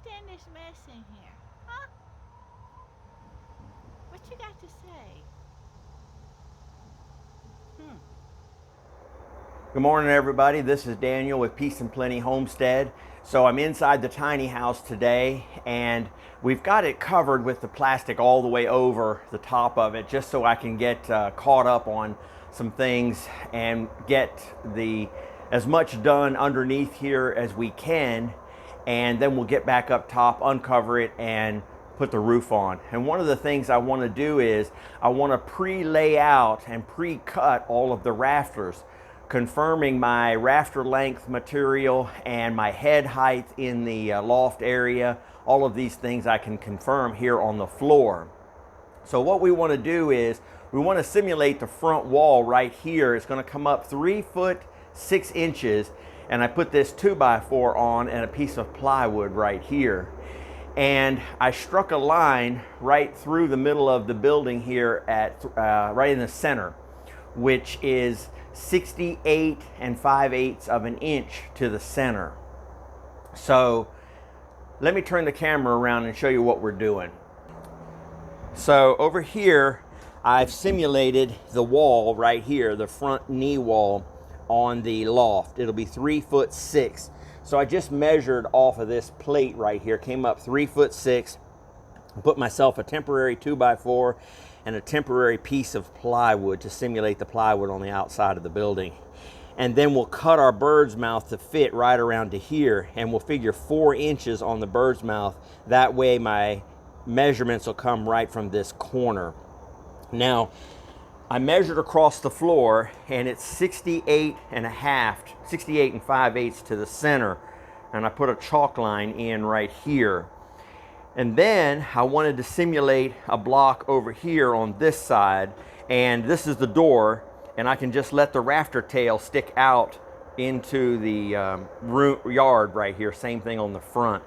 understand this mess in here. Huh? What you got to say? Hmm. Good morning, everybody. This is Daniel with Peace and Plenty Homestead. So I'm inside the tiny house today, and we've got it covered with the plastic all the way over the top of it, just so I can get caught up on some things and get as much done underneath here as we can, and then we'll get back up top, uncover it, and put the roof on. And one of the things I want to do is I want to pre-lay out and pre-cut all of the rafters, confirming my rafter length material and my head height in the loft area. All of these things I can confirm here on the floor. So what we want to do is we want to simulate the front wall right here. It's going to come up 3 foot 6 inches, and I put this 2x4 on and a piece of plywood right here. And I struck a line right through the middle of the building here at right in the center, which is 68 5/8 of an inch to the center. So let me turn the camera around and show you what we're doing. So over here, I've simulated the wall right here, the front knee wall on the loft. It'll be 3 foot 6. So I just measured off of this plate right here, came up 3 foot 6, put myself a temporary 2x4 and a temporary piece of plywood to simulate the plywood on the outside of the building. And then we'll cut our bird's mouth to fit right around to here, and we'll figure 4 inches on the bird's mouth. That way my measurements will come right from this corner. Now, I measured across the floor, and it's 68 5/8 to the center, and I put a chalk line in right here. And then I wanted to simulate a block over here on this side, and this is the door, and I can just let the rafter tail stick out into the yard right here. Same thing on the front.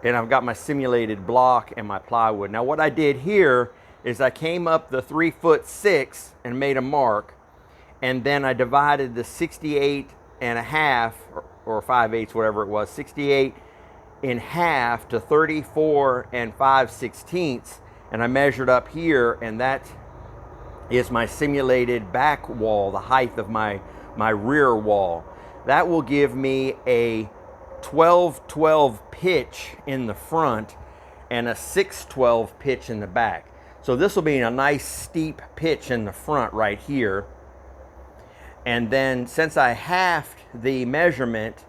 And I've got my simulated block and my plywood. Now what I did here is I came up the 3 foot 6 and made a mark, and then I divided the 68 or 5/8, whatever it was, 68 in half to 34 5/16, and I measured up here, and that is my simulated back wall, the height of my rear wall. That will give me a 12-12 pitch in the front and a 6-12 pitch in the back. So this will be a nice steep pitch in the front right here. And then since I halved the measurement,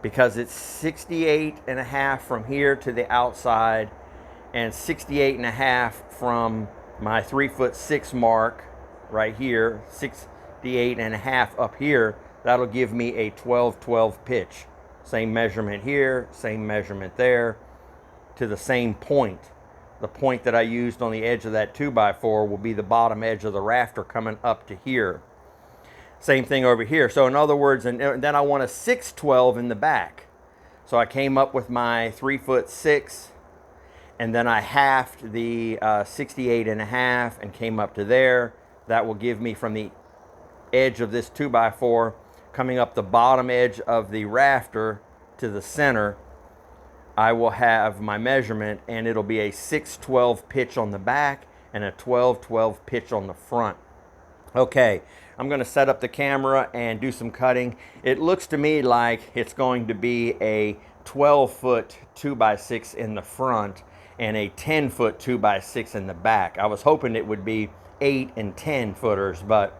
because it's 68.5 from here to the outside and 68.5 from my 3 foot 6 mark right here, 68.5 up here, that'll give me a 12-12 pitch. Same measurement here, same measurement there, to the same point. The point that I used on the edge of that 2x4 will be the bottom edge of the rafter coming up to here. Same thing over here. So in other words, and then I want a 6-12 in the back. So I came up with my 3 foot 6, and then I halved the 68.5 and came up to there. That will give me from the edge of this 2x4 coming up the bottom edge of the rafter to the center. I will have my measurement, and it'll be a 6-12 pitch on the back and a 12-12 pitch on the front. Okay, I'm going to set up the camera and do some cutting. It looks to me like it's going to be a 12-foot 2x6 in the front and a 10-foot 2x6 in the back. I was hoping it would be 8 and 10 footers, but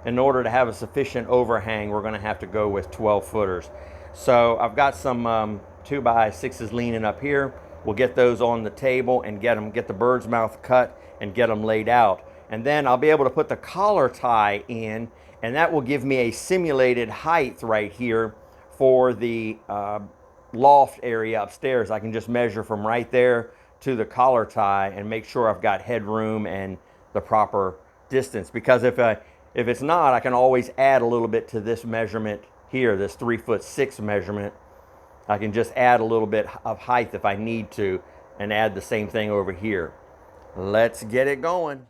in order to have a sufficient overhang, we're going to have to go with 12 footers. So I've got some 2x6s leaning up here. We'll get those on the table and get the bird's mouth cut and get them laid out. And then I'll be able to put the collar tie in, and that will give me a simulated height right here for the loft area upstairs. I can just measure from right there to the collar tie and make sure I've got headroom and the proper distance. Because if it's not, I can always add a little bit to this measurement here, this 3 foot 6 measurement. I can just add a little bit of height if I need to, and add the same thing over here. Let's get it going.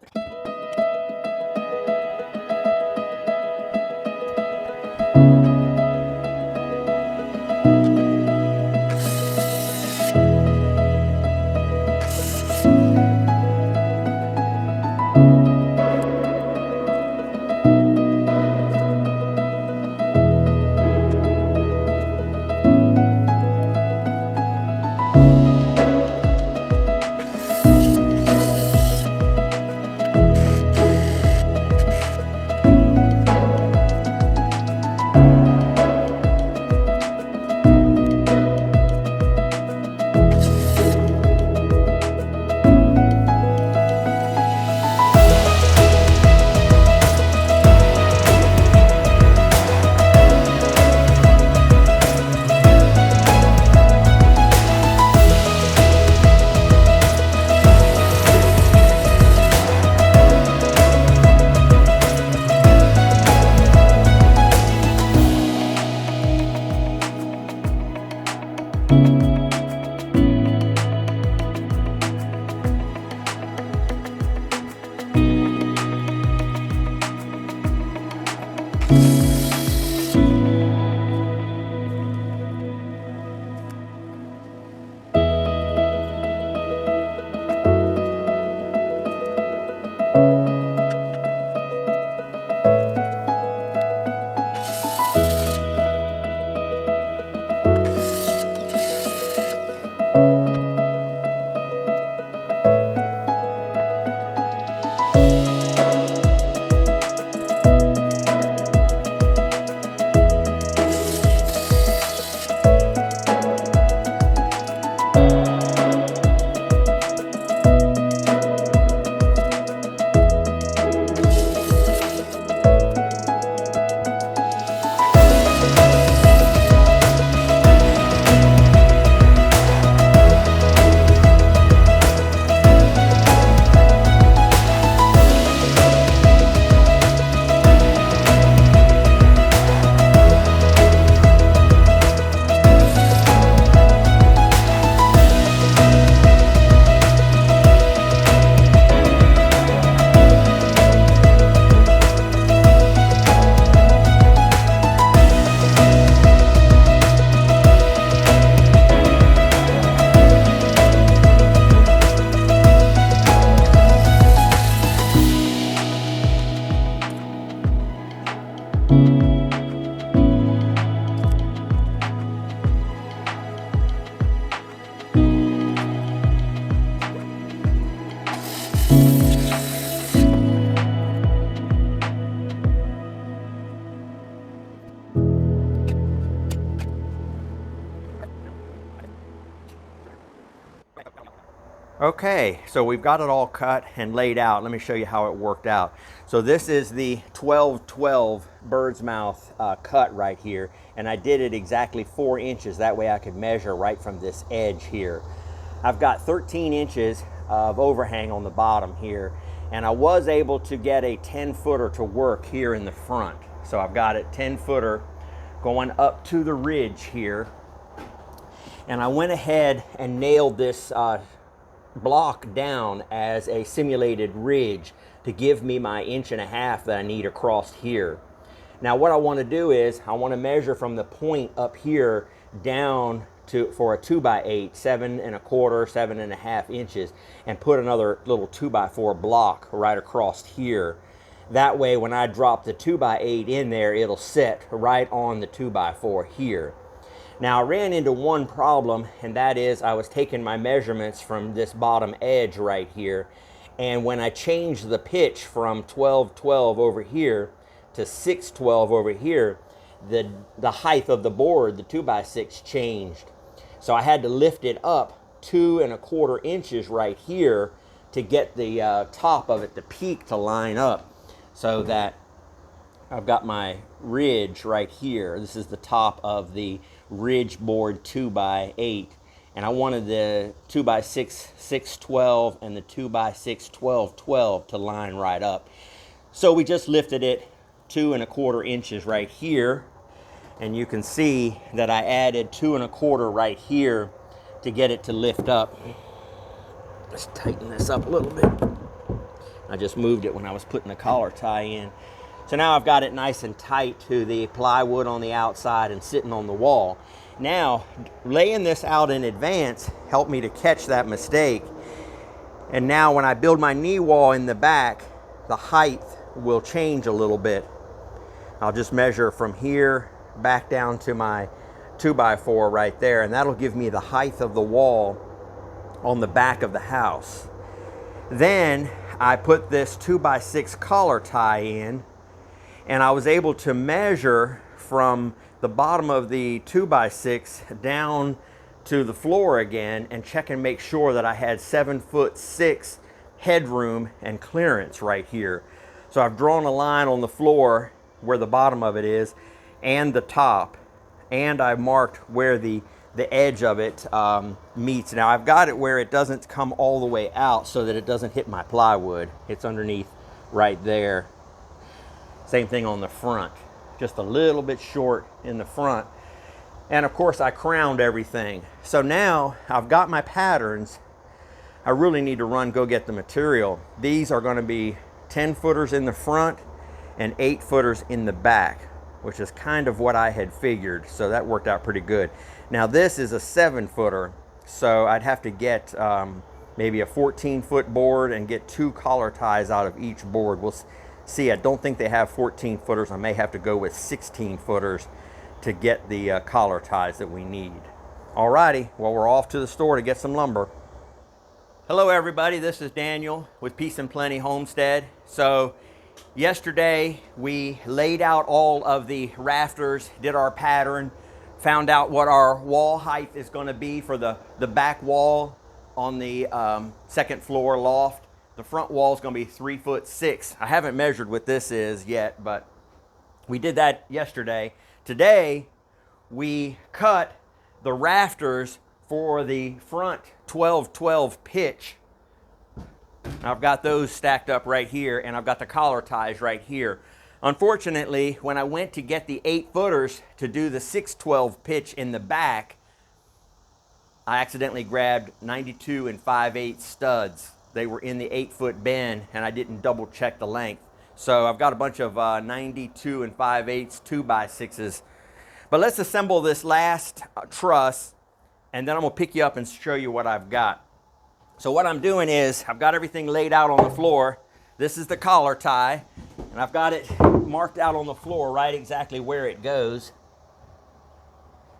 Okay, so we've got it all cut and laid out. Let me show you how it worked out. So this is the 12-12 bird's mouth cut right here, and I did it exactly 4 inches. That way I could measure right from this edge here. I've got 13 inches of overhang on the bottom here, and I was able to get a 10-footer to work here in the front. So I've got it 10-footer going up to the ridge here, and I went ahead and nailed this block down as a simulated ridge to give me my 1.5 inches that I need across here. Now what I want to do is I want to measure from the point up here down to for a 2x8, 7.25, 7.5 inches, and put another little 2x4 block right across here. That way when I drop the 2x8 in there, it'll sit right on the 2x4 here. Now I ran into one problem, and that is I was taking my measurements from this bottom edge right here, and when I changed the pitch from 12-12 over here to 6-12 over here, the height of the board, the 2x6, changed. So I had to lift it up 2.25 inches right here to get the top of it, the peak, to line up, so that I've got my ridge right here. This is the top of the ridge board 2x8, and I wanted the 2x6 6-12 and the 2x6 12-12 to line right up. So we just lifted it 2.25 inches right here, and you can see that I added 2.25 right here to get it to lift up. Let's tighten this up a little bit. I just moved it when I was putting the collar tie in. So now I've got it nice and tight to the plywood on the outside and sitting on the wall. Now, laying this out in advance helped me to catch that mistake. And now when I build my knee wall in the back, the height will change a little bit. I'll just measure from here back down to my 2x4 right there, and that'll give me the height of the wall on the back of the house. Then I put this 2x6 collar tie in, and I was able to measure from the bottom of the 2x6 down to the floor again and check and make sure that I had 7'6" headroom and clearance right here. So I've drawn a line on the floor where the bottom of it is and the top, and I marked where the edge of it meets. Now I've got it where it doesn't come all the way out so that it doesn't hit my plywood. It's underneath right there. Same thing on the front, just a little bit short in the front. And of course I crowned everything. So now I've got my patterns. I really need to go get the material. These are going to be 10 footers in the front and 8 footers in the back, which is kind of what I had figured. So that worked out pretty good. Now this is a 7 footer. So I'd have to get maybe a 14-foot board and get 2 collar ties out of each board. We'll see. I don't think they have 14 footers. I may have to go with 16 footers to get the collar ties that we need. Alrighty, well, we're off to the store to get some lumber. Hello everybody, this is Daniel with Peace and Plenty Homestead. So yesterday we laid out all of the rafters, did our pattern, found out what our wall height is going to be for the back wall on the second floor loft. The front wall is going to be 3'6". I haven't measured what this is yet, but we did that yesterday. Today we cut the rafters for the front 12-12 pitch. I've got those stacked up right here, and I've got the collar ties right here. Unfortunately, when I went to get the 8 footers to do the 6-12 pitch in the back, I accidentally grabbed 92 5/8 studs. They were in the 8-foot bend, and I didn't double check the length. So I've got a bunch of 92 5/8 2x6s. But let's assemble this last truss, and then I'm going to pick you up and show you what I've got. So what I'm doing is I've got everything laid out on the floor. This is the collar tie, and I've got it marked out on the floor right exactly where it goes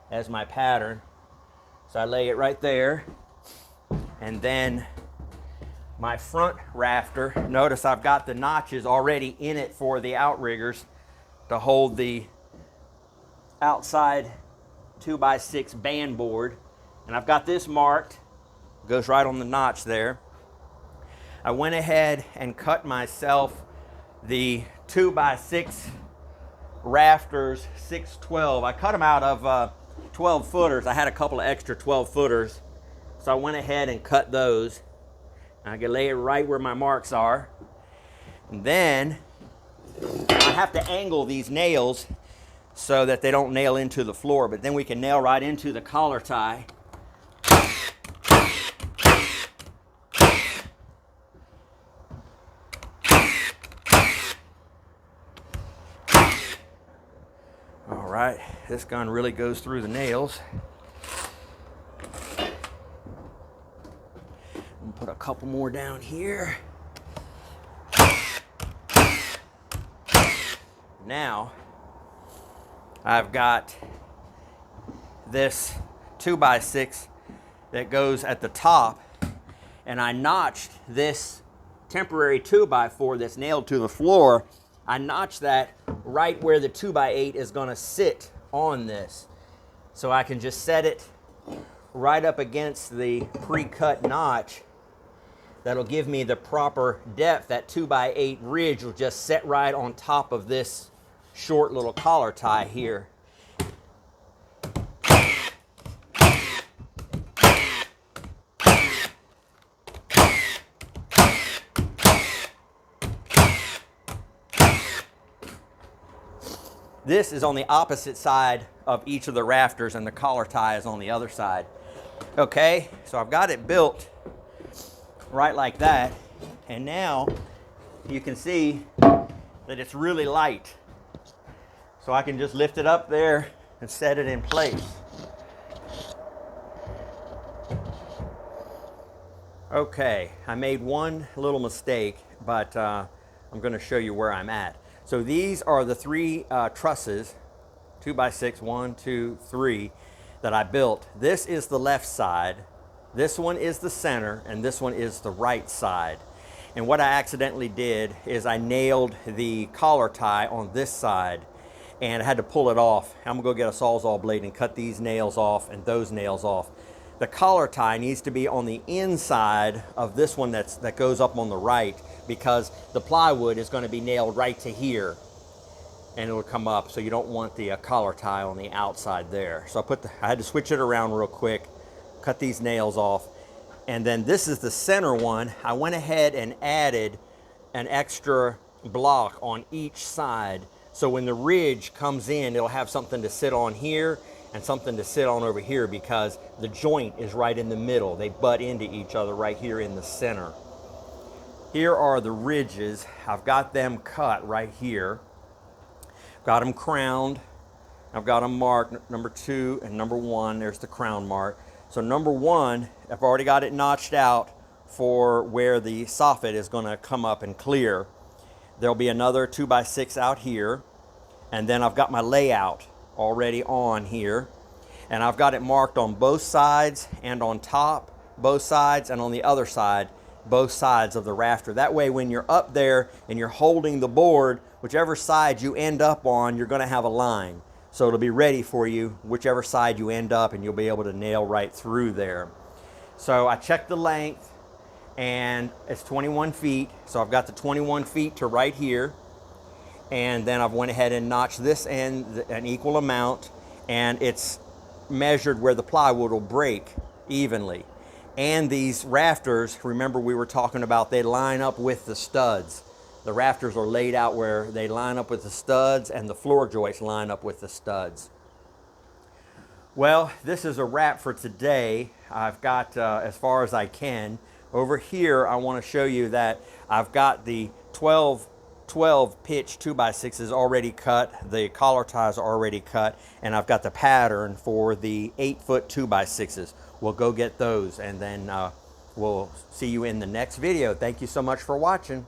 as my pattern. So I lay it right there, and then my front rafter, notice I've got the notches already in it for the outriggers to hold the outside 2x6 band board. And I've got this marked, goes right on the notch there. I went ahead and cut myself the 2x6 rafters 6'12". I cut them out of 12 footers. I had a couple of extra 12 footers, so I went ahead and cut those. I can lay it right where my marks are. And then I have to angle these nails so that they don't nail into the floor, but then we can nail right into the collar tie. All right, this gun really goes through the nails. I'm gonna put a couple more down here. Now, I've got this 2x6 that goes at the top, and I notched this temporary 2x4 that's nailed to the floor. I notched that right where the 2x8 is going to sit on this. So I can just set it right up against the pre-cut notch. That'll give me the proper depth. That 2x8 ridge will just set right on top of this short little collar tie here. This is on the opposite side of each of the rafters, and the collar tie is on the other side. Okay, so I've got it built right like that, and now you can see that it's really light. So I can just lift it up there and set it in place. Okay, I made one little mistake, but I'm going to show you where I'm at. So these are the 3 trusses, 2x6, 1, 2, 3, that I built. This is the left side, this one is the center, and this one is the right side. And what I accidentally did is I nailed the collar tie on this side, and I had to pull it off. I'm gonna go get a Sawzall blade and cut these nails off and those nails off. The collar tie needs to be on the inside of this one that goes up on the right, because the plywood is going to be nailed right to here, and it will come up. So you don't want the collar tie on the outside there. So I had to switch it around real quick, cut these nails off, and then this is the center one. I went ahead and added an extra block on each side, so when the ridge comes in, it'll have something to sit on here, and something to sit on over here because the joint is right in the middle. They butt into each other right here in the center. Here are the ridges. I've got them cut right here. Got them crowned. I've got them marked, number 2 and number 1. There's the crown mark. So number 1, I've already got it notched out for where the soffit is going to come up and clear. There'll be another 2x6 out here. And then I've got my layout already on here. And I've got it marked on both sides and on top, both sides, and on the other side, both sides of the rafter. That way when you're up there and you're holding the board, whichever side you end up on, you're going to have a line. So it'll be ready for you whichever side you end up, and you'll be able to nail right through there. So I checked the length, and it's 21 feet. So I've got the 21 feet to right here. And then I've went ahead and notched this end an equal amount, and it's measured where the plywood will break evenly. And these rafters, remember we were talking about, they line up with the studs. The rafters are laid out where they line up with the studs, and the floor joists line up with the studs. Well, this is a wrap for today. I've got as far as I can. Over here, I want to show you that I've got the 12 pitch 2x6s already cut. The collar ties are already cut, and I've got the pattern for the 8-foot 2x6s. We'll go get those, and then we'll see you in the next video. Thank you so much for watching.